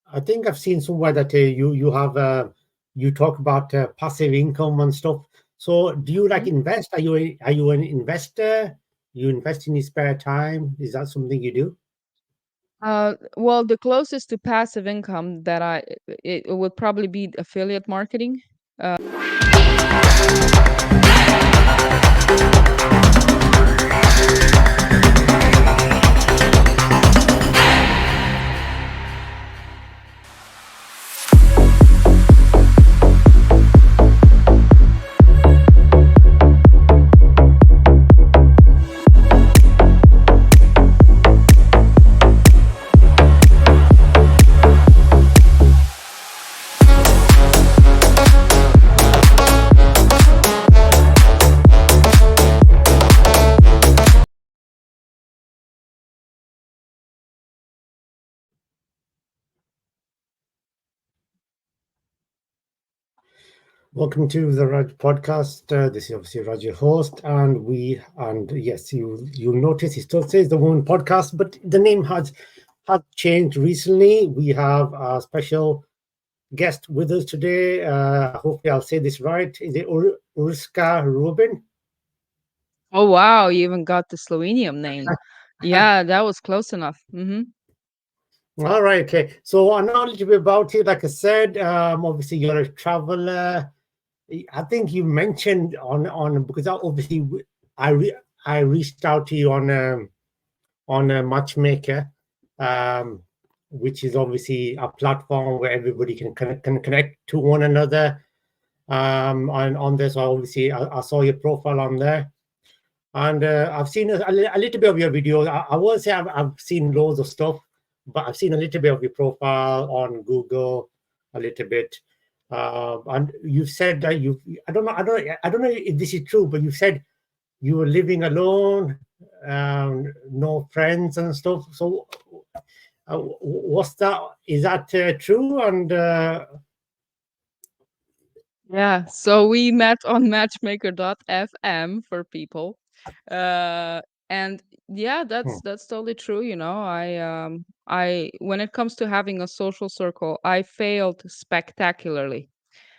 I think I've seen somewhere that you have you talk about passive income and stuff. So do you like Mhm. invest? Are you an investor? You invest in your spare time? Is that something you do? Well, the closest to passive income that it would probably be affiliate marketing. Uh, Welcome to the Raj Podcast. This is obviously Raj, your host, and yes, you'll notice it still says the Woman Podcast, but the name has changed recently. We have a special guest with us today. Hopefully, I'll say this right. Is it Urska Rubin? oh wow, you even got the Slovenian name. Yeah, that was close enough. All right, okay. So I know a little bit about you. Like I said, obviously you're a traveler. I think you mentioned on because obviously I I reached out to you on a Matchmaker, um, which is obviously a platform where everybody can connect to one another. And on this, obviously, I saw your profile on there, and I've seen a little bit of your videos. I won't say I've seen loads of stuff, but I've seen a little bit of your profile on Google, a little bit. And you've said that you, I don't know if this is true, but you said you were living alone, no friends and stuff. So, what's that? Is that true? And Yeah, so we met on matchmaker.fm for people. Uh and yeah, hmm, that's totally true, you know. I when it comes to having a social circle, I failed spectacularly.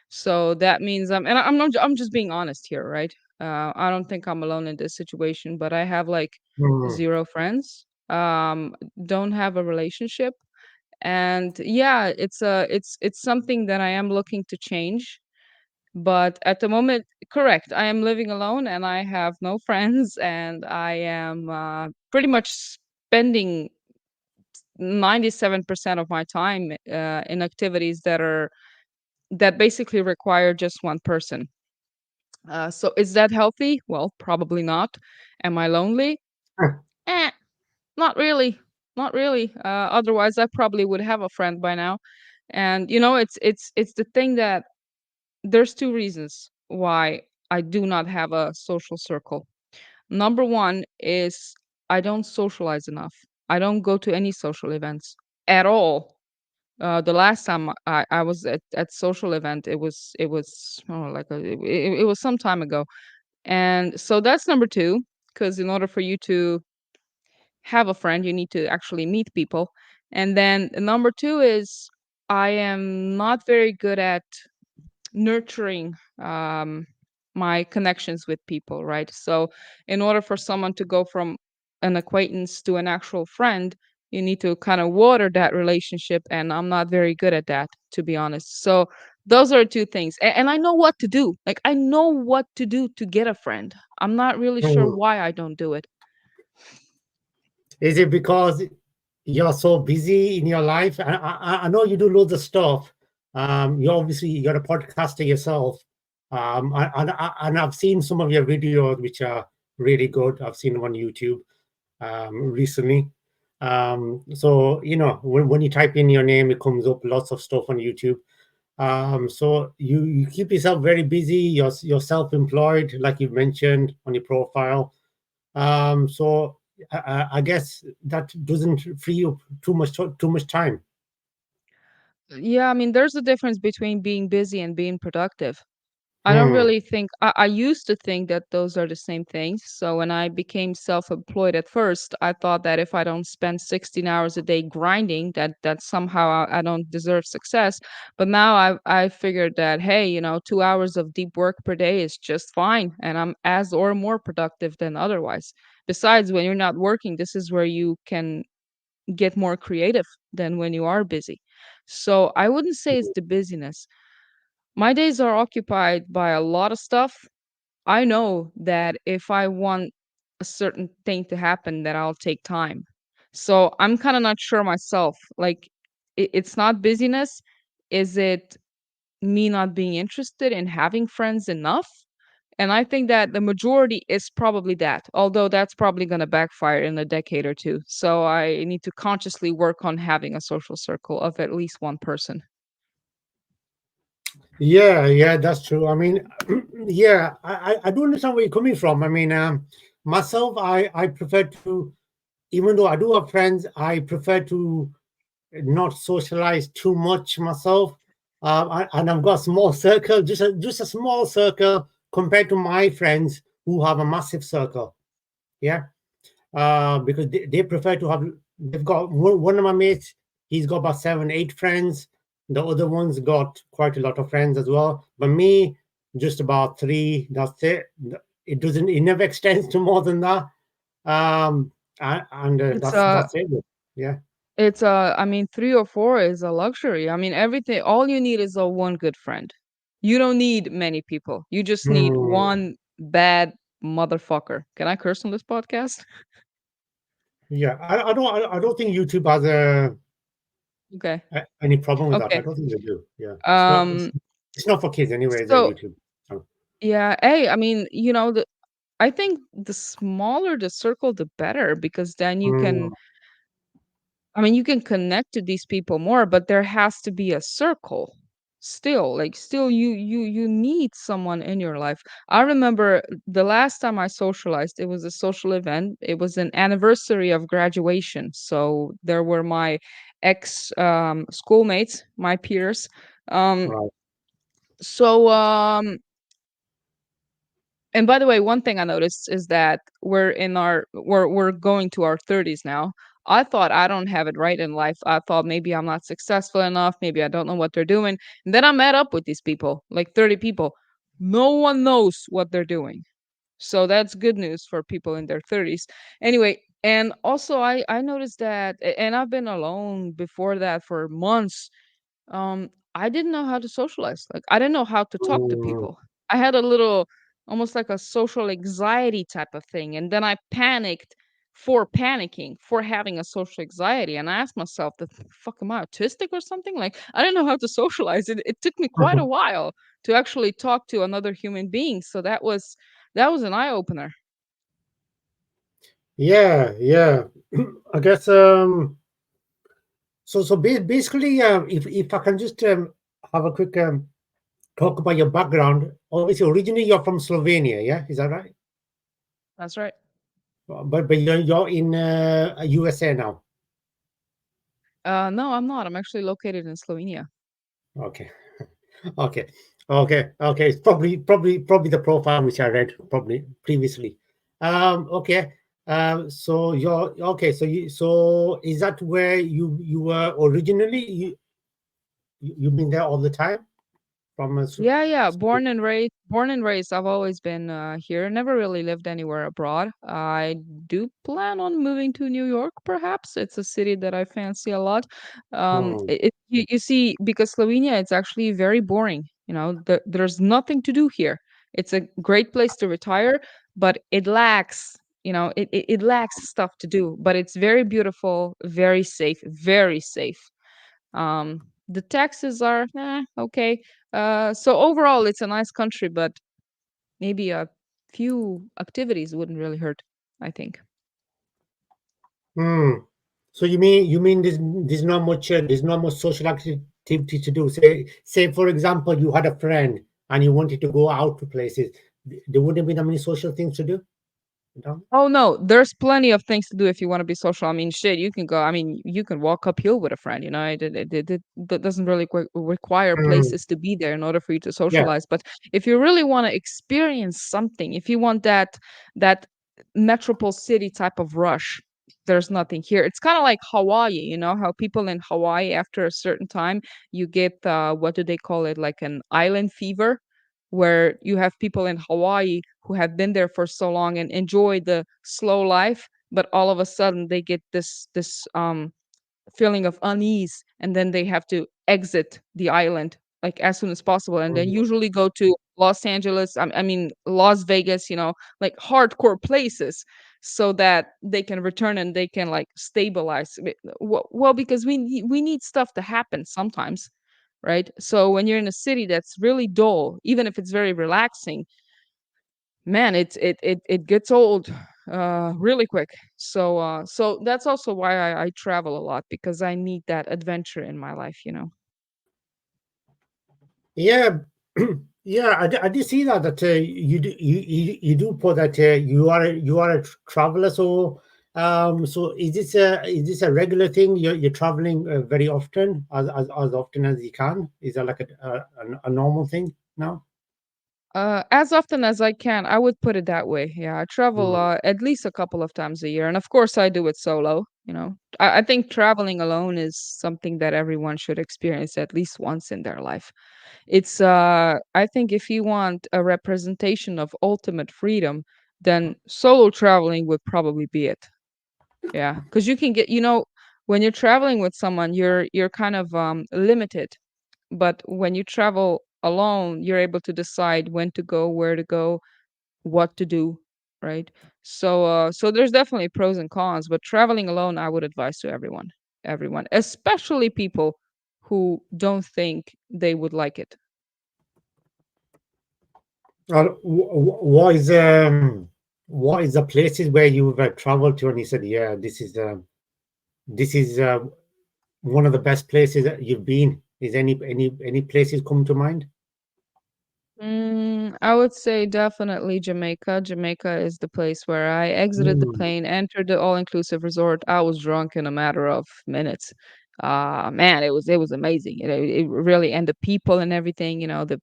So that means I'm just being honest here, right? I don't think I'm alone in this situation, but I have like hmm, zero friends. Don't have a relationship. And yeah, it's something that I am looking to change, but at the moment, correct, I am living alone and I have no friends, and I am pretty much spending 97% of my time in activities that basically require just one person. So is that healthy? Well, probably not. Am I lonely? Eh, not really. Not really. Otherwise, I probably would have a friend by now. And you know, it's the thing that there's two reasons why I do not have a social circle. Number one is I don't socialize enough. I don't go to any social events at all. The last time I was at social event, it was it was some time ago, and so that's number two. Because in order for you to have a friend, you need to actually meet people. And then number two is I am not very good at nurturing my connections with people, right? So, in order for someone to go from an acquaintance to an actual friend, you need to kind of water that relationship. And I'm not very good at that, to be honest. So, those are two things. And I know what to do. Like, I know what to do to get a friend. I'm not really sure hmm. why I don't do it. Is it because you're so busy in your life? I know you do loads of stuff. You're a podcaster yourself, and I've seen some of your videos which are really good. I've seen them on YouTube recently. So when you type in your name, it comes up lots of stuff on YouTube. So you keep yourself very busy. You're self-employed, like you've mentioned on your profile. So I guess that doesn't free up too much time. Yeah, I mean, there's a difference between being busy and being productive. I don't Hmm. really think I used to think that those are the same things. So when I became self-employed at first, I thought that if I don't spend 16 hours a day grinding, that somehow I don't deserve success. But now I figured that hey, 2 hours of deep work per day is just fine, and I'm as or more productive than otherwise. Besides, when you're not working, this is where you can get more creative than when you are busy. So I wouldn't say it's the busyness. My days are occupied by a lot of stuff. I know that if I want a certain thing to happen, that I'll take time. So I'm kind of not sure myself. Like, it's not busyness. Is it me not being interested in having friends enough? And I think that the majority is probably that, although that's probably going to backfire in a decade or two. So I need to consciously work on having a social circle of at least one person. Yeah, yeah, that's true. I mean, yeah, I do understand where you're coming from. I mean, myself, I prefer to, even though I do have friends, I prefer to not socialize too much myself. And I've got a small circle, just a small circle compared to my friends who have a massive circle. Yeah, because they prefer to have. They've got one of my mates. He's got about seven, eight friends. The other one's got quite a lot of friends as well. But me, just about three. That's it. It doesn't. It never extends to more than that. And It's that's it. Yeah. I mean, 3 or 4 is a luxury. I mean, everything all you need is a one good friend. You don't need many people. You just need Hmm. one bad motherfucker. Can I curse on this podcast? Yeah, I don't think YouTube has Okay. any problem with that. I Okay. don't think they do. Yeah, Um, it's not for kids anyway. The so YouTube. So, yeah, hey, I mean, I think the smaller the circle, the better because then mm, you can connect to these people more, but there has to be a circle. Still, you need someone in your life. I remember the last time I socialized, it was a social event. It was an anniversary of graduation. So there were my ex schoolmates, my peers. Um right. so And by the way, one thing I noticed is that we're going to our 30s now. I thought I don't have it right in life. I thought maybe I'm not successful enough, maybe I don't know what they're doing. And then I met up with these people, like 30 people. No one knows what they're doing. So that's good news for people in their 30s. Anyway, and also I noticed that and I've been alone before that for months. I didn't know how to socialize. Like I didn't know how to talk to Mm, people. I had a little almost like a social anxiety type of thing. And then I panicked for panicking, for having a social anxiety. And I asked myself, the fuck am I autistic or something? Like I didn't know how to socialize. It took me quite a while to actually talk to another human being. So that was an eye opener. yeah, yeah. I guess basically if I can just have a quick talk about your background. Obviously, originally you're from Slovenia, yeah, is that right? That's right. But you're in USA now. No, I'm not. I'm actually located in Slovenia. Okay. Okay, okay. It's probably the profile which I read probably previously. Okay. So you're okay. So is that where you were originally? You've been there all the time from Yeah, yeah. Born and raised. I've always been here. Never really lived anywhere abroad. I do plan on moving to New York, perhaps. It's a city that I fancy a lot. Hmm. You see, because Slovenia, it's actually very boring. There's nothing to do here. It's a great place to retire, but it lacks. It lacks stuff to do. But it's very beautiful, very safe, very safe. The taxes are okay. So overall, it's a nice country, but maybe a few activities wouldn't really hurt, I think. Hmm. So you mean there's not much social activity to do. Say for example, you had a friend and you wanted to go out to places. There wouldn't be that many social things to do. Don't Oh no, there's plenty of things to do if you want to be social. I mean, shit, you can go. I mean, you can walk uphill with a friend. You know, that doesn't really require mm, places to be there in order for you to yeah. socialize. But if you really want to experience something, if you want that metropole city type of rush, there's nothing here. It's kind of like Hawaii. You know how people in Hawaii after a certain time you get what do they call it, like an island fever, where you have people in Hawaii who have been there for so long and enjoy the slow life, but all of a sudden they get this feeling of unease, and then they have to exit the island like as soon as possible, and then Mhm. usually go to Los Angeles, I mean Las Vegas, you know, like hardcore places, so that they can return and they can like stabilize. Well, because we need stuff to happen sometimes, right? So when you're in a city that's really dull, even if it's very relaxing, man, it gets old really quick. So that's also why I travel a lot, because I need that adventure in my life, you know. Yeah, yeah, I did see that you do put that you are a traveler. So so is this a regular thing? You're traveling very often, as often as you can. Is that like a normal thing now? As often as I can, I would put it that way. Yeah, I travel Mm. at least a couple of times a year, and of course, I do it solo. You know, I think traveling alone is something that everyone should experience at least once in their life. It's I think if you want a representation of ultimate freedom, then solo traveling would probably be it. Yeah, because you can get, you know, when you're traveling with someone, you're kind of limited. But when you travel alone, you're able to decide when to go, where to go, what to do, right? So there's definitely pros and cons, but traveling alone, I would advise to everyone, especially people who don't think they would like it. What is the places where you've traveled to, and you said, yeah, this is one of the best places that you've been. Is any places come to mind? I would say definitely Jamaica. Jamaica is the place where I exited the Mm. plane, entered the all-inclusive resort. I was drunk in a matter of minutes. Man, it was amazing. It really, and the people and everything. You know, the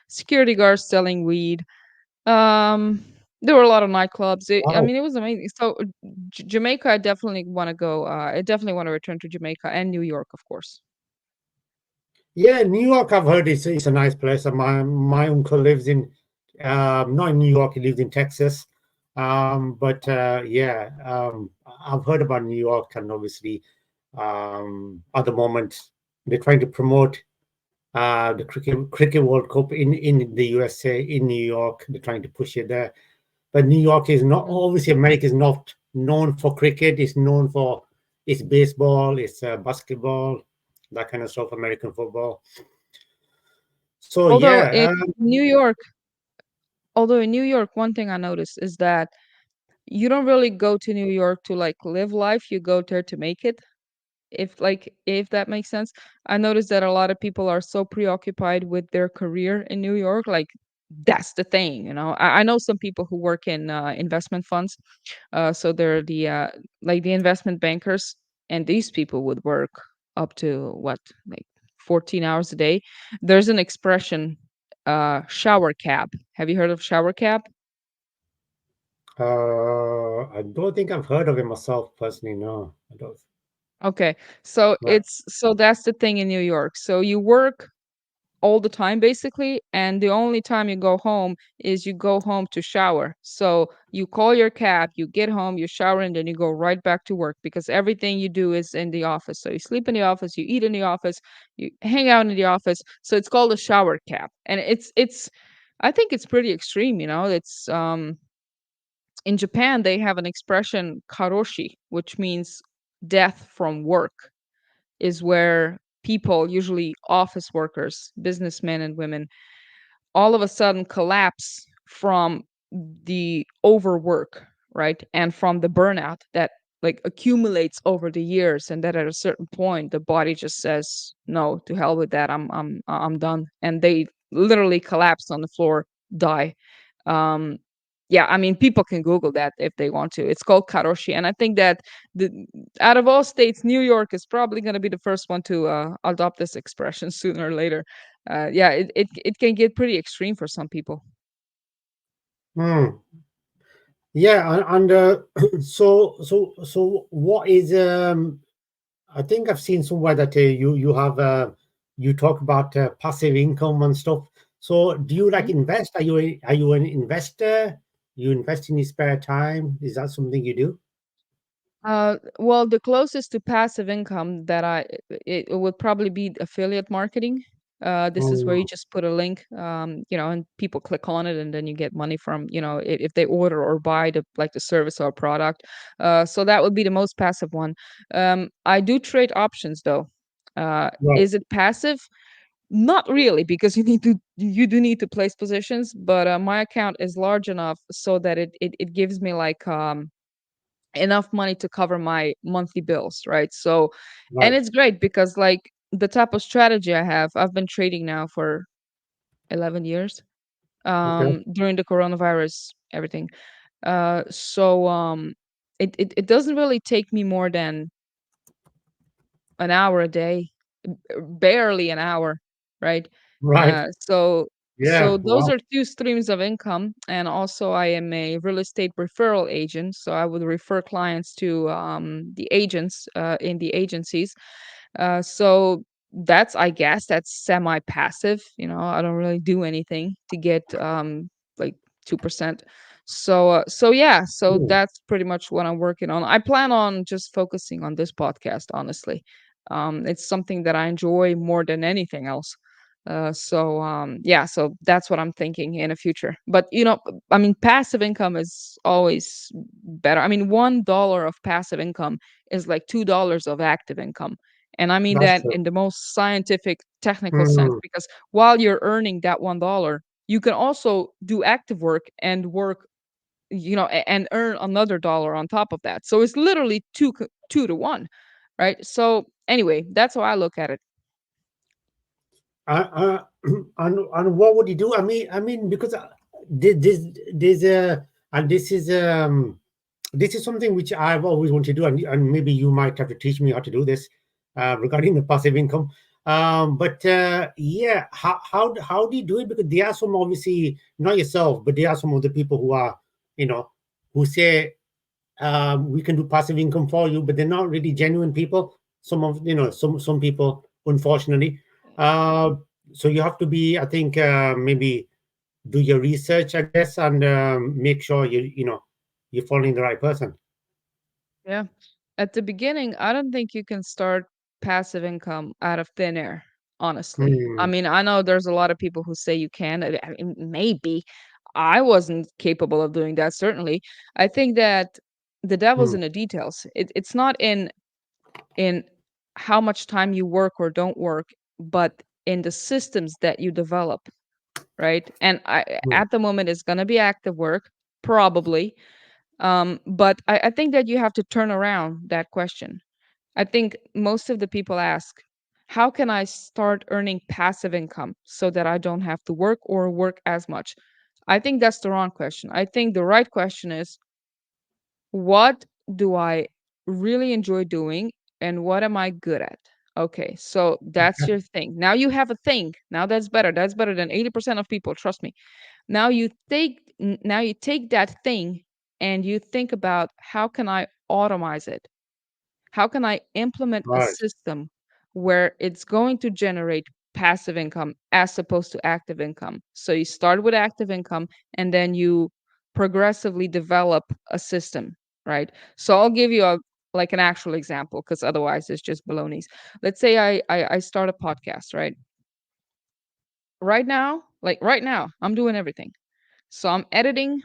security guards selling weed. Um, there were a lot of nightclubs. I Wow. mean, it was amazing. So Jamaica, I definitely want to go. I definitely want to return to Jamaica and New York, of course. Yeah, New York, I've heard it's a nice place. And my uncle lives in not in New York, he lives in Texas. But yeah, I've heard about New York, and obviously at the moment they're trying to promote the cricket World Cup in the USA, in New York. They're trying to push it there. But New York is not, Mhm. obviously America is not known for cricket. It's known for its baseball, its basketball, that kind of stuff, American football. So Although yeah, in New York, although in New York, one thing I noticed is that you don't really go to New York to like live life, you go there to make it. If that makes sense. I noticed that a lot of people are so preoccupied with their career in New York, like that's the thing, you know. I know some people who work in investment funds, so they're the like the investment bankers, and these people would work up to what, like 14 hours a day. There's an expression, shower cab. Have you heard of shower cab? I don't think I've heard of it myself personally. No, I don't. Okay. So Right. that's the thing in New York. So you work all the time basically, and the only time you go home is you go home to shower. So you call your cab, you get home, you shower, and then you go right back to work, because everything you do is in the office. So you sleep in the office, you eat in the office, you hang out in the office. So it's called a shower cab. And it's I think it's pretty extreme, you know. It's in Japan they have an expression karoshi, which means death from work, is where people, usually office workers, businessmen and women, all of a sudden collapse from the overwork, right? And from the burnout that like accumulates over the years, and that at a certain point the body just says, no, to hell with that. I'm done. And they literally collapse on the floor, die. Um yeah, I mean, people can Google that if they want to. It's called karoshi, and I think that the out of all states, New York is probably going to be the first one to adopt this expression sooner or later. Yeah, it can get pretty extreme for some people. Hmm. Yeah, and so what is I think I've seen somewhere that you have you talk about passive income and stuff. So do you like invest? Are you an investor? You invest in your spare time? Is that something you do? Well, the closest to passive income that it would probably be affiliate marketing. This is where you Mm, just put a link, and people click on it, and then you get money from, if they order or buy the service or product. So that would be the most passive one. I do trade options though. right. Is it passive? Not really, because you do need to place positions, but my account is large enough so that it gives me like enough money to cover my monthly bills, right? So, and Right. it's great because like the type of strategy I've been trading now for 11 years, Okay. during the coronavirus, everything. So it doesn't really take me more than an hour a day, barely an hour, right? Right. So Yeah. those Wow. are two streams of income, and also I am a real estate referral agent, so I would refer clients to the agents in the agencies. So that's, I guess, that's semi-passive. I don't really do anything to get like 2%. So yeah, so Mm, that's pretty much what I'm working on. I plan on just focusing on this podcast, honestly. It's something that I enjoy more than anything else. Yeah, so that's what I'm thinking in the future. But I mean, passive income is always better. I mean, $1 of passive income is like $2 of active income. And I mean that's that true. in the most scientific, technical sense, Mm, because while you're earning that $1, you can also do active work and work, and earn another dollar on top of that. So it's literally 2 to 1, right? So anyway, that's how I look at it. and what would you do? I mean, because there's a and this is something which I've always wanted to do, and maybe you might have to teach me how to do this regarding the passive income. But yeah, how do you do it? Because there are some, obviously not yourself, but there are some of the people who are, you know, who say we can do passive income for you, but they're not really genuine people. Some of some people, unfortunately. Uh, so you have to be, I think, maybe do your research, I guess, and make sure you're following the right person. Yeah. At the beginning, I don't think you can start passive income out of thin air, honestly. I Hmm. mean, I know there's a lot of people who say you can. I mean, maybe. I wasn't capable of doing that, certainly. I think that the devil's Hmm. in the details. It's not in how much time you work or don't work, but in the systems that you develop, right? And Hmm. at the moment, it's going to be active work, probably. But I think that you have to turn around that question. I think most of the people ask, how can I start earning passive income so that I don't have to work or work as much? I think that's the wrong question. I think the right question is, what do I really enjoy doing and what am I good at? Okay, so that's your thing. Now you have a thing. Now that's better. That's better than 80% of people, trust me. Now you take that thing and you think about, how can I automate it? How can I implement a Right. system where it's going to generate passive income as opposed to active income? So you start with active income and then you progressively develop a system, right? So I'll give you an actual example, because otherwise it's just baloney. Let's say I start a podcast, right? Right now, I'm doing everything. So I'm editing,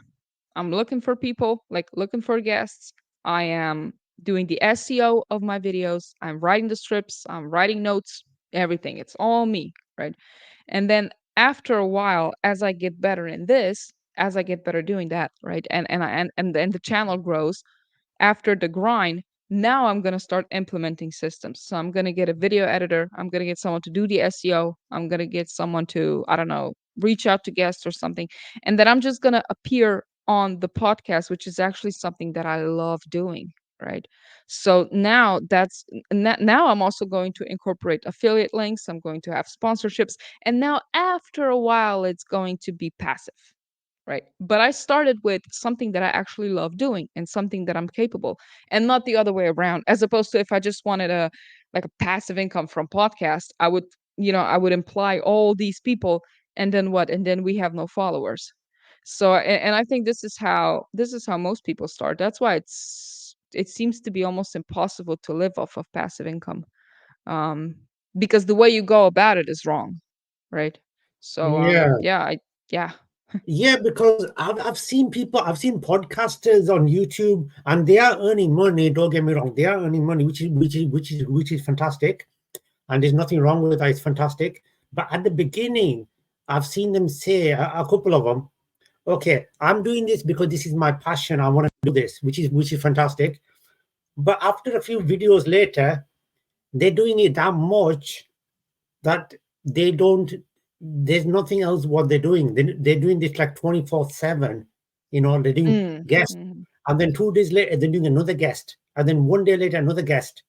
I'm looking for people, like looking for guests. I am doing the SEO of my videos. I'm writing the scripts. I'm writing notes, everything. It's all me, right? And then after a while, as I get better in this, as I get better doing that, right? And then the channel grows after the grind. Now I'm going to start implementing systems. So I'm going to get a video editor. I'm going to get someone to do the SEO. I'm going to get someone to, I don't know, reach out to guests or something. And then I'm just going to appear on the podcast, which is actually something that I love doing, right? So now now I'm also going to incorporate affiliate links, I'm going to have sponsorships, and now after a while it's going to be passive, right? But I started with something that I actually love doing and something that I'm capable, and not the other way around. As opposed to if I just wanted a like a passive income from podcast, I would, I would imply all these people, and then what? And then we have no followers. So and I think this is how most people start. That's why it seems to be almost impossible to live off of passive income. Um because the way you go about it is wrong, right? So Yeah. yeah. Yeah, because I've seen people, I've seen podcasters on YouTube, and they are earning money. Don't get me wrong, they are earning money, which is fantastic, and there's nothing wrong with that. It's fantastic. But at the beginning, I've seen them say, a couple of them, okay, I'm doing this because this is my passion. I want to do this, which is fantastic. But after a few videos later, they're doing it that much that they don't, there's nothing else what they're doing. They're doing this like 24/7. They're doing Mm, guests, mhm, and then 2 days later they're doing another guest, and then one day later another guest,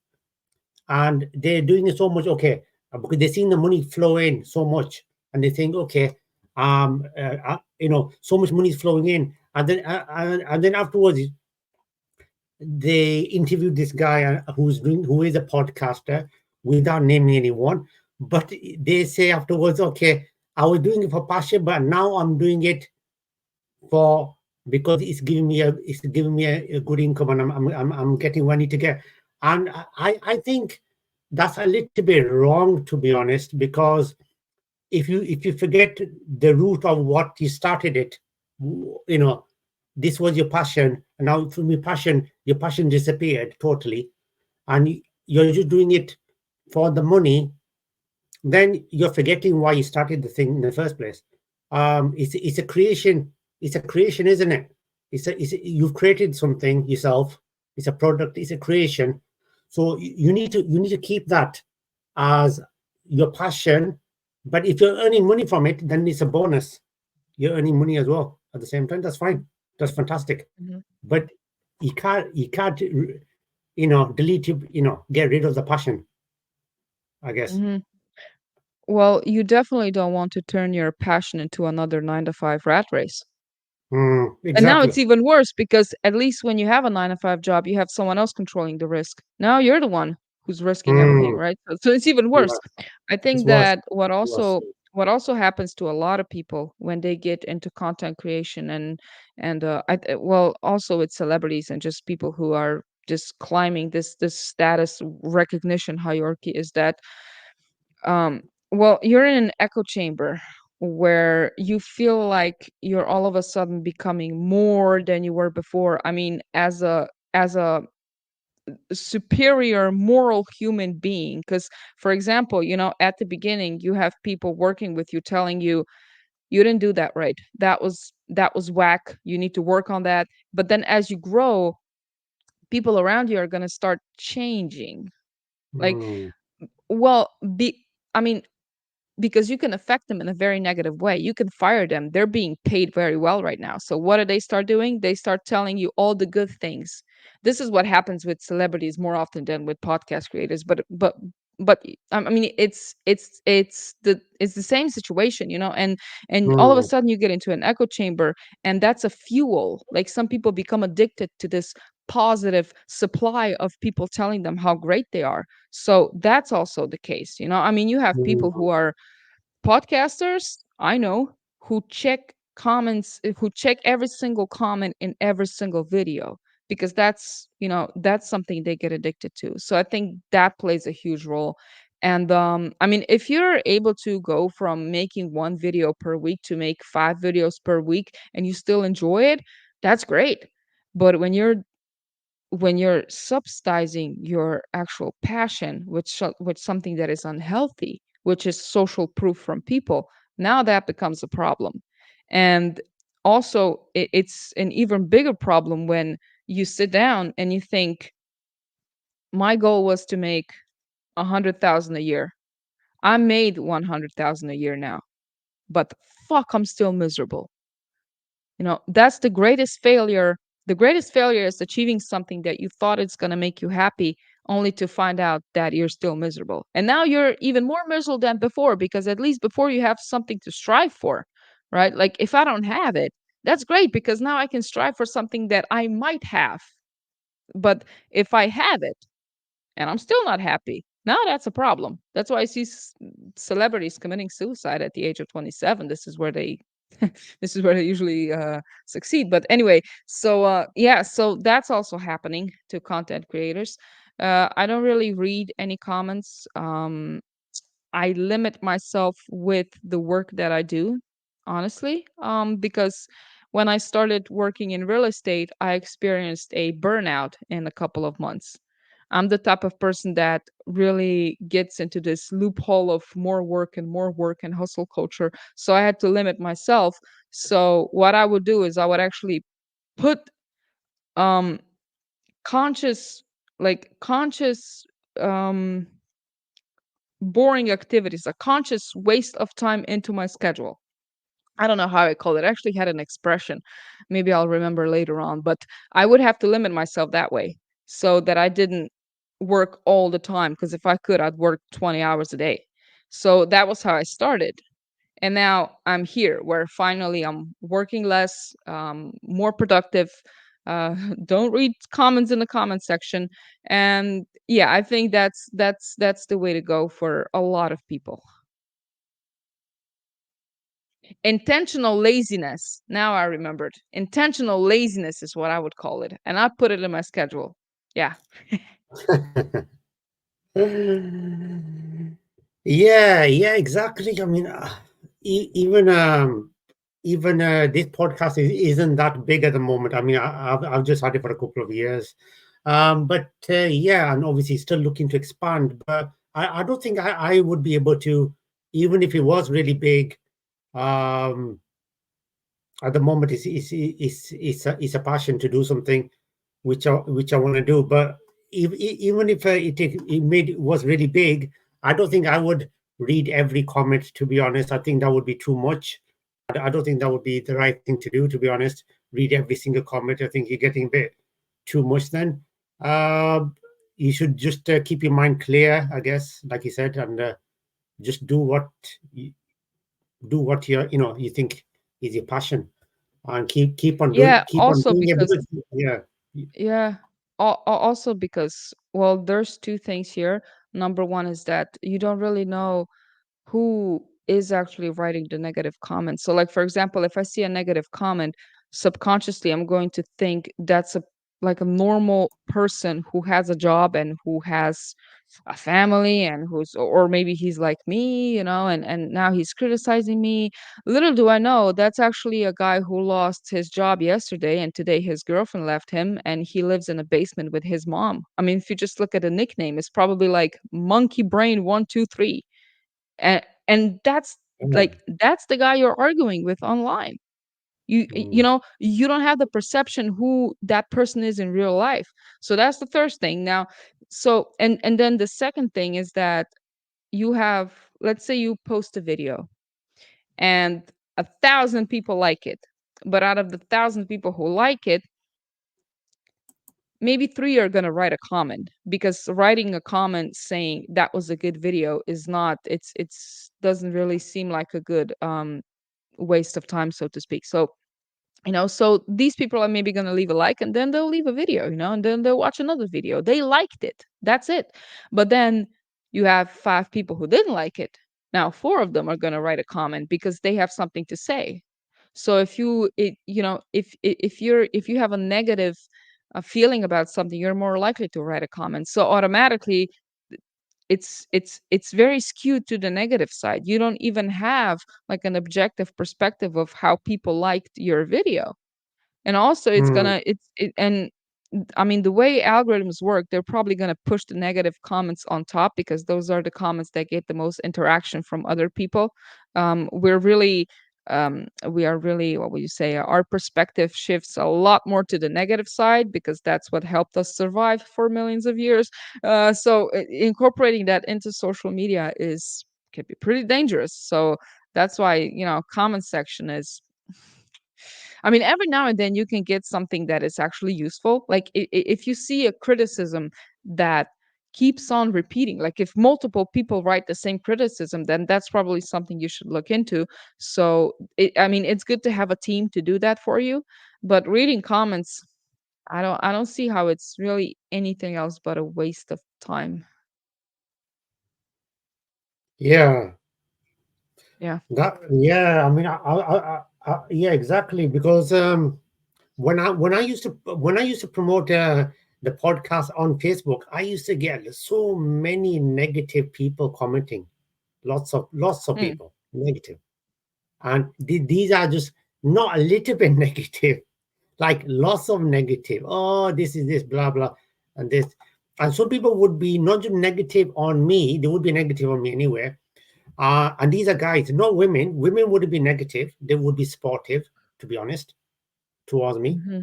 and they're doing it so much. Okay, because they're seeing the money flow in so much, and they think, okay, so much money is flowing in, and then afterwards they interviewed this guy, who is a podcaster, without naming anyone, but they say afterwards, okay, I was doing it for passion, but now I'm doing it for, because it's giving me a good income, and I'm getting what I need to get. And I think that's a little bit wrong, to be honest, because if you forget the root of what you started it, you know, this was your passion, and now from your passion disappeared totally, and you're just doing it for the money, then you're forgetting why you started the thing in the first place. It's a creation. It's a creation, isn't it? You've created something yourself. It's a product. It's a creation. So you need to keep that as your passion. But if you're earning money from it, then it's a bonus. You're earning money as well at the same time. That's fine. That's fantastic. mhm, But you can't delete, get rid of the passion, I guess. mhm. Well, you definitely don't want to turn your passion into another 9 to 5 rat race. And now it's Exactly. even worse because at least when you have a 9 to 5 job, you have someone else controlling the risk. Now you're the one who's risking everything, Mm, right? So it's even worse. yeah, I it's think worse. that what Worse. also what also happens to a lot of people when they get into content creation well, also with celebrities and just people who are just climbing this status recognition hierarchy is that well, you're in an echo chamber where you feel like you're all of a sudden becoming more than you were before. I mean, as a superior moral human being. Because, for example, at the beginning, you have people working with you telling you you didn't do that right. That was whack. You need to work on that. But then as you grow, people around you are gonna start changing. Like, Mm, well, I mean, because you can affect them in a very negative way. You can fire them. They're being paid very well right now. So what do they start doing? They start telling you all the good things. This is what happens with celebrities more often than with podcast creators. But I mean, it's the same situation, and all of a mm, sudden you get into an echo chamber, and that's a fuel. Like some people become addicted to this positive supply of people telling them how great they are. So that's also the case. I mean, you have people mm, who are podcasters, I know, who check comments, who check every single comment in every single video because that's something they get addicted to. So I think that plays a huge role. And I mean, if you're able to go from making one video per week to make 5 videos per week and you still enjoy it, that's great. But when you're subsidizing your actual passion with something that is unhealthy, which is social proof from people, now that becomes a problem. And also, it's an even bigger problem when you sit down and you think, my goal was to make 100,000 a year. I made 100,000 a year now, but fuck, I'm still miserable. That's the greatest failure. The greatest failure is achieving something that you thought it's going to make you happy, only to find out that you're still miserable. And now you're even more miserable than before, because at least before you have something to strive for, right? Like if I don't have it, that's great because now I can strive for something that I might have. But if I have it and I'm still not happy, now that's a problem. That's why I see celebrities committing suicide at the age of 27. This is where they this is where they usually succeed. But anyway, so yeah, so that's also happening to content creators. I don't really read any comments. I limit myself with the work that I do, honestly, because when I started working in real estate, I experienced a burnout in a couple of months. I'm the type of person that really gets into this loophole of more work and hustle culture. So I had to limit myself. So what I would do is I would actually put um conscious conscious um boring activities, a conscious waste of time into my schedule. I don't know how I call it. I actually had an expression. Maybe I'll remember later on, but I would have to limit myself that way so that I didn't work all the time. Because if I could, I'd work 20 hours a day. So that was how I started. And now I'm here where finally I'm working less, more productive. Don't read comments in the comment section. And yeah, I think that's the way to go for a lot of people. Intentional laziness. Now I remembered. Intentional laziness is what I would call it. And I put it in my schedule. Yeah. Yeah, exactly. I mean, even even this podcast isn't that big at the moment. I mean, I've just had it for a couple of years, but yeah, and obviously still looking to expand. But I don't think I would be able to, even if it was really big. Um, at the moment, it's a passion to do something which I want to do. But even if it made was really big, I don't think I would read every comment. To be honest, I think that would be too much. I don't think that would be the right thing to do. To be honest, read every single comment. I think you're getting a bit too much. Then uh, you should just keep your mind clear, I guess, like you said, and just you, do what you think is your passion, and Yeah, keep on also doing it because because yeah. yeah, also because well, there's two things here. Number one is that you don't really know who is actually writing the negative comments. So, like for example, if I see a negative comment, subconsciously I'm going to think that's a normal person who has a job and who has a family and or maybe he's like me, and now he's criticizing me. Little do I know that's actually a guy who lost his job yesterday and today his girlfriend left him and he lives in a basement with his mom. I mean, if you just look at the nickname, it's probably like Monkey Brain 123, and that's the guy you're arguing with online. Mm. You don't have the perception who that person is in real life. So that's the first thing. Now, so and then the second thing is that you have, let's say you post a video and 1,000 people like it, but out of the 1,000 people who like it, maybe three are going to write a comment, because writing a comment saying that was a good video is not, it's doesn't really seem like a good waste of time, so to speak. So so these people are maybe going to leave a like and then they'll leave a video, and then they'll watch another video. They liked it, that's it. But then you have five people who didn't like it. Now four of them are going to write a comment because they have something to say. So if you it, you know if you have a negative feeling about something, you're more likely to write a comment. So automatically it's very skewed to the negative side. You don't even have like an objective perspective of how people liked your video. And also it's Mm. gonna it's it and I mean, the way algorithms work, they're probably gonna push the negative comments on top because those are the comments that get the most interaction from other people. We are really, what would you say, our perspective shifts a lot more to the negative side because that's what helped us survive for millions of years. So incorporating that into social media is can be pretty dangerous. So that's why comment section is, I mean, every now and then you can get something that is actually useful. Like if you see a criticism that keeps on repeating, like if multiple people write the same criticism, then that's probably something you should look into. So, I mean, it's good to have a team to do that for you. But reading comments, I don't see how it's really anything else but a waste of time. Yeah, Yeah. yeah. I mean, yeah, exactly. Because when I used to promote the podcast on Facebook, I used to get so many negative people commenting. Lots of Mm. people negative, and these are just not a little bit negative, like lots of negative. Oh, this is this blah blah, and this, and some people would be not just negative on me; they would be negative on me anyway. And these are guys, not women. Women would be negative. They would be supportive, to be honest, towards me, Hmm.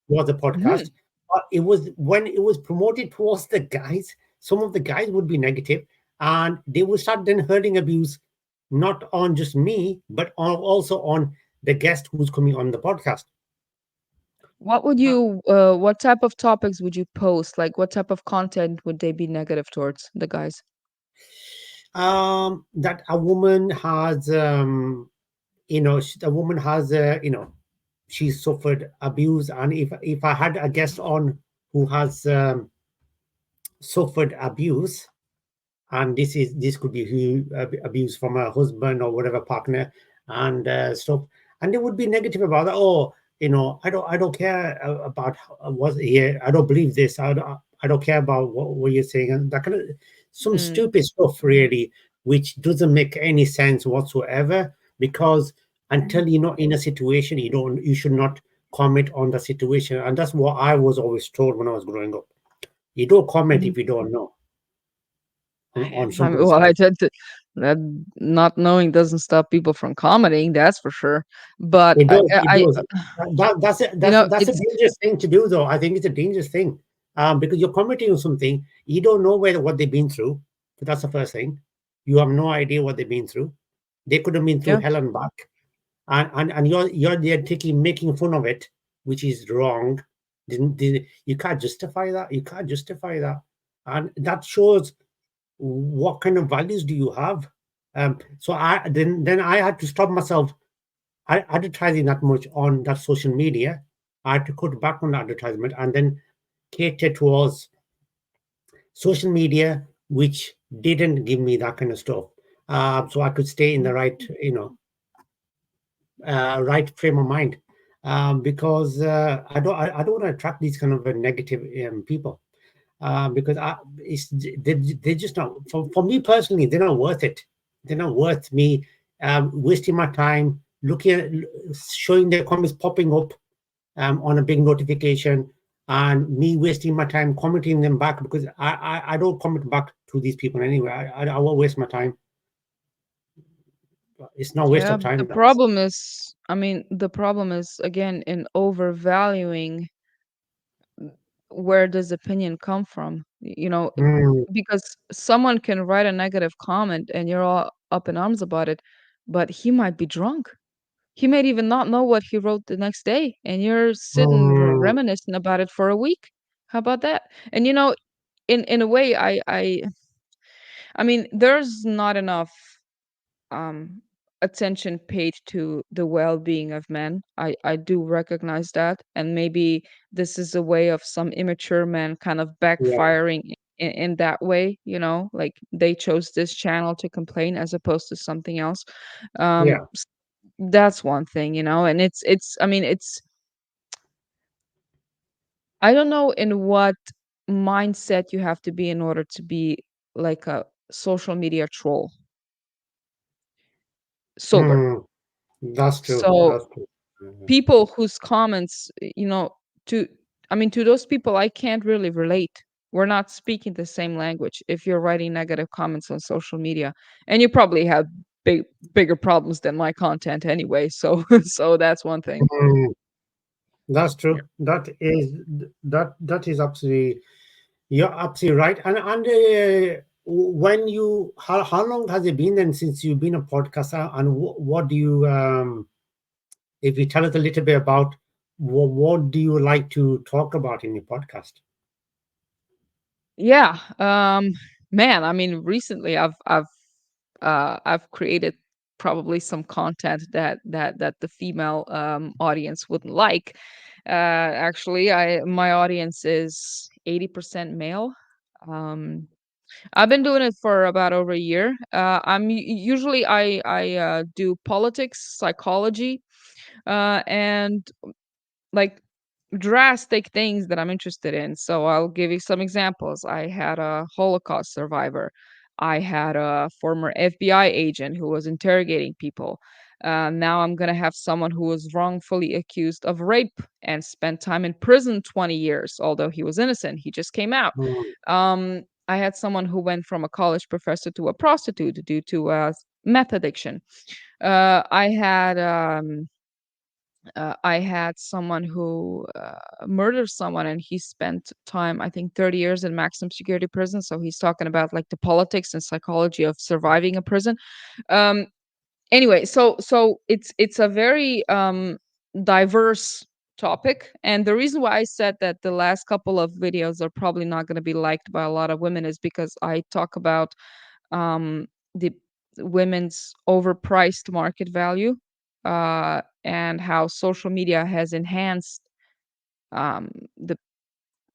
towards the Hmm. podcast. But it was when it was promoted towards the guys, some of the guys would be negative, and they would start then hurling abuse, not on just me, but also on the guest who's coming on the podcast. What type of topics would you post? Like, what type of content would they be negative towards the guys? That a woman has, a woman has, she suffered abuse, and if I had a guest on who has suffered abuse, and this could be who abuse from a husband or whatever partner and stuff, and they would be negative about that. Oh, I don't care about what here. I don't believe this. I don't care about what you're saying, and that kind of some Mm. stupid stuff really, which doesn't make any sense whatsoever. Because until you're not in a situation, you should not comment on the situation, and that's what I was always told when I was growing up. You don't comment Mhm. if you don't know on I mean, somebody's well, I life. tend to that not knowing doesn't stop people from commenting, that's for sure. But It does. It does. That's a, you that's know, that's a it's dangerous thing to do, though. I think it's a dangerous thing, because you're commenting on something you don't know what they've been through. So that's the first thing. You have no idea what they've been through. They could have been through yeah, hell and back, and you're there taking making fun of it, which is wrong. You can't justify that. You can't justify that, and that shows what kind of values do you have. So then I had to stop myself advertising that much on that social media. I had to cut back on the advertisement and then cater towards social media, which didn't give me that kind of stuff. So I could stay in the right, right frame of mind. Because I don't want to attract these kind of negative people. Because they're just not, for me personally, they're not worth it. They're not worth me wasting my time looking at, showing their comments popping up on a big notification, and me wasting my time commenting them back, because I don't comment back to these people anyway. I won't waste my time. It's no waste yeah. of But the time. That's problem is, I mean, the problem is again in overvaluing where does opinion come from. mm, Because someone can write a negative comment and you're all up in arms about it, but he might be drunk. He might even not know what he wrote the next day, and you're sitting mm, reminiscing about it for a week. How about that? And in a way, I mean, there's not enough um attention paid to the well-being of men. I do recognize that, and maybe this is a way of some immature men kind of yeah, backfiring in that way. Like they chose this channel to complain as opposed to something else. um yeah. that's one thing, and it's I mean, I don't know in what mindset you have to be in order to be like a social media troll sober. Mm, that's true. So That's true. Mhm. people whose comments, to I mean, to those people, I can't really relate. We're not speaking the same language if you're writing negative comments on social media, and you probably have bigger problems than my content anyway. So so that's one thing. Mm, that's Yeah. true. That is absolutely, you're absolutely right. And when you how long has it been then since you've been a podcaster, and what do you if you tell us a little bit about what do you like to talk about in your podcast? Yeah. Man, I mean, recently I've created probably some content that the female audience wouldn't like. Actually, I my audience is 80% male. Um, I've been doing it for about over a year. Usually I do politics, psychology, and like drastic things that I'm interested in. So I'll give you some examples. I had a Holocaust survivor. I had a former FBI agent who was interrogating people. Now I'm going to have someone who was wrongfully accused of rape and spent time in prison 20 years, although he was innocent. He just came out. Mm, I had someone who went from a college professor to a prostitute due to meth addiction. I had I had someone who murdered someone and he spent time, I think 30 years in maximum security prison. So he's talking about like the politics and psychology of surviving a prison. Um, anyway, so it's a very diverse topic. And the reason why I said that the last couple of videos are probably not going to be liked by a lot of women is because I talk about the women's overpriced market value, and how social media has enhanced the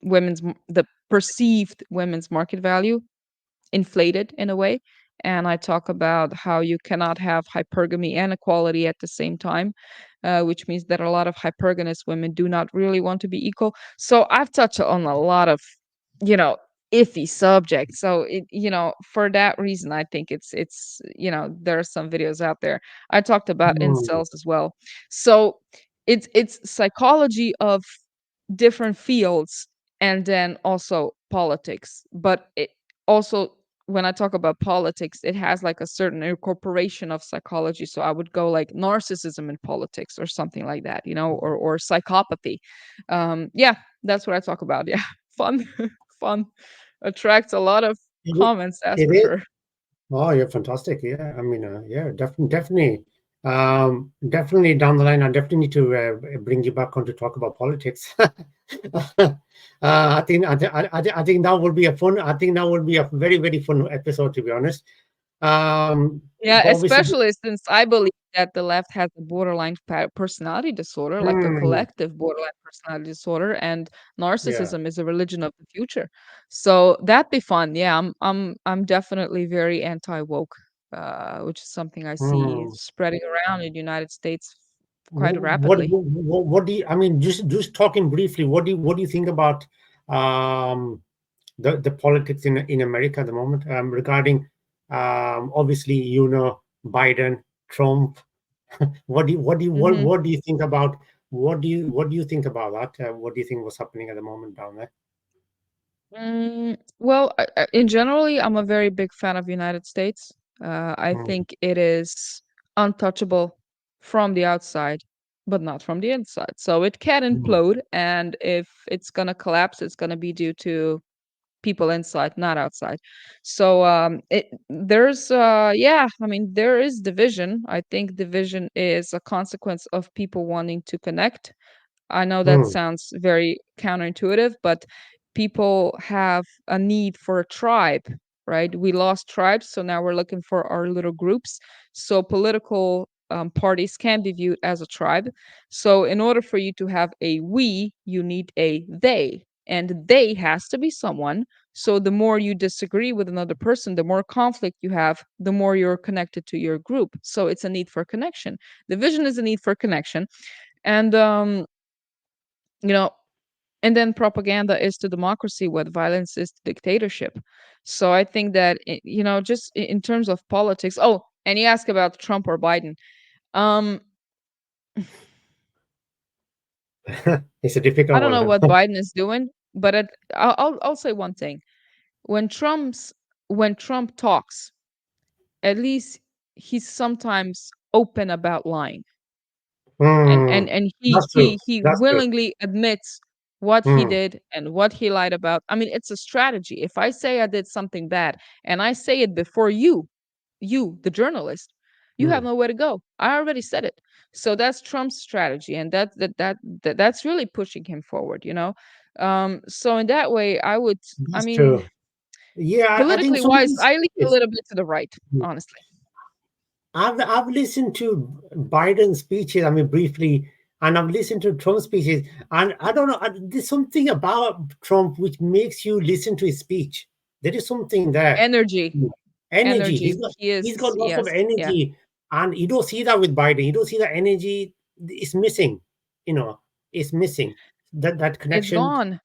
the perceived women's market value, inflated in a way. And I talk about how you cannot have hypergamy and equality at the same time, which means that a lot of hypergamous women do not really want to be equal. So I've touched on a lot of, you know, iffy subjects. So for that reason, I think there are some videos out there. I talked about mm, incels as well. So it's psychology of different fields, and then also politics. But it also, when I talk about politics, it has like a certain incorporation of psychology. So I would go like narcissism in politics or something like that, or psychopathy. Yeah, that's what I talk about. Yeah. Fun. Fun. Attracts a lot of it, comments, that's it for is. sure. Oh, you're fantastic. Yeah, I mean, yeah, definitely, definitely down the line, I definitely need to bring you back on to talk about politics. I think that would be a fun. I think that would be a very, very fun episode, to be honest. Yeah, But obviously, especially since I believe that the left has a borderline personality disorder, like a mm, collective borderline personality disorder, and yeah, narcissism is a religion of the future. So that'd be fun. Yeah, I'm definitely very anti-woke, which is something I see mm. spreading around in the United States quite What, rapidly. what do you, I mean, just talking briefly, what do you think about um, the politics in America at the moment regarding obviously Biden, Trump. Mhm. What do you think about what do you think about that? What do you think was happening at the moment down there? Well, in generally, I'm a very big fan of United States. I Mm, think it is untouchable from the outside, but not from the inside. So it can mm, implode, and if it's gonna collapse, it's gonna be due to people inside, not outside. So I mean, there is division. I think division is a consequence of people wanting to connect. I know that mm, sounds very counterintuitive, but people have a need for a tribe, right? We lost tribes, so now we're looking for our little groups. So political parties can be viewed as a tribe. So in order for you to have a we, you need a they, and they has to be someone. So the more you disagree with another person, the more conflict you have, the more you're connected to your group. So it's a need for connection. Division is a need for connection. And you know, and then propaganda is to democracy what violence is to dictatorship. So I think that just in terms of politics. Oh, and you ask about Trump or Biden. Um, it's a I difficult don't one, know huh? what Biden is doing, but I'll say one thing. When Trump's when Trump talks, at least he's sometimes open about lying. and and Mm, and he that's true. he he That's true. willingly admits what he Mm, did and what he lied about. I mean, it's a strategy. If I say I did something bad and I say it before you, the journalist, You have Mm. nowhere to go. I already said it. So that's Trump's strategy, and that's really pushing him forward. So in that way, I That's mean, true. Yeah, I think politically some of wise, these I lean a is little bit to the right, honestly. I've listened to Biden's speeches. I mean, briefly, and I've listened to Trump's speeches, and I don't know. There's something about Trump which makes you listen to his speech. There is something there. Energy, Mm. Energy. energy. He He's is, got lots of yes, yeah. energy, and you don't see that with Biden. You don't see that energy. It's missing. You know, it's missing. That It's connection gone.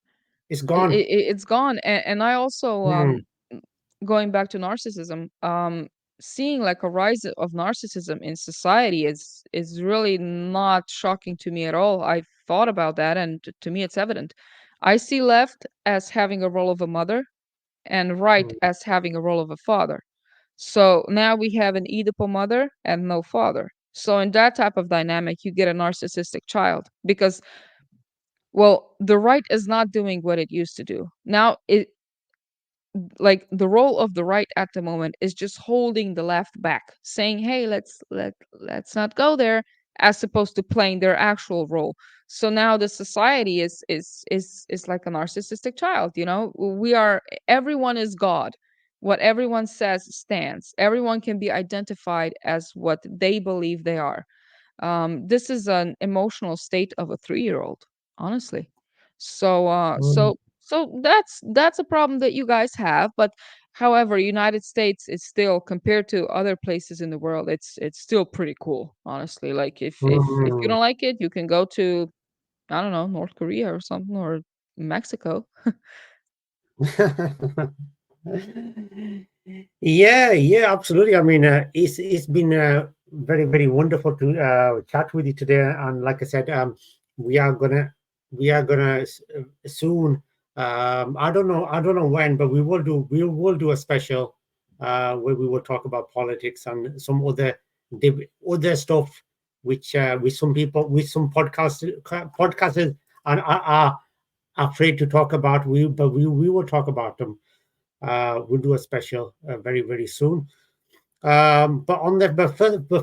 is gone. It's gone. And I also Mm, going back to narcissism, seeing like a rise of narcissism in society is really not shocking to me at all. I've thought about that, and to me it's evident. I see left as having a role of a mother and right mm, as having a role of a father. So now we have an Oedipal mother and no father. So in that type of dynamic, you get a narcissistic child because, well, the right is not doing what it used to do. Now it like the role of the right at the moment is just holding the left back, saying, "Hey, let's not go there," as opposed to playing their actual role. So now the society is like a narcissistic child. We are everyone is God. What everyone says stands. Everyone can be identified as what they believe they are. This is an emotional state of a 3-year-old, honestly. So, mm, that's a problem that you guys have. But however, United States is still, compared to other places in the world, it's still pretty cool, honestly. Like if you mm. don't like it, you can go to, I don't know, North Korea or something, or Mexico. Yeah, yeah, absolutely. I mean, it's been very very wonderful to chat with you today. And like I said, we are gonna soon. I don't know when, but we will do a special where we will talk about politics and some other stuff which with some people with some podcasters are afraid to talk about. We will talk about them. We'll do a special very very soon. But on that, but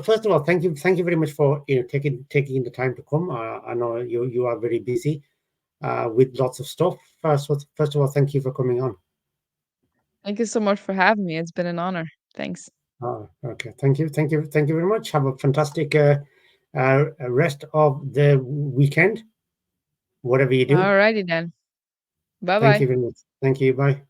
first of all, thank you very much for taking the time to come. I know you are very busy with lots of stuff. First of all, thank you for coming on. Thank you so much for having me. It's been an honor. Thanks. Okay, thank you very much. Have a fantastic rest of the weekend, whatever you do. Alrighty then. Bye Thank you bye. very much. Thank you. Bye.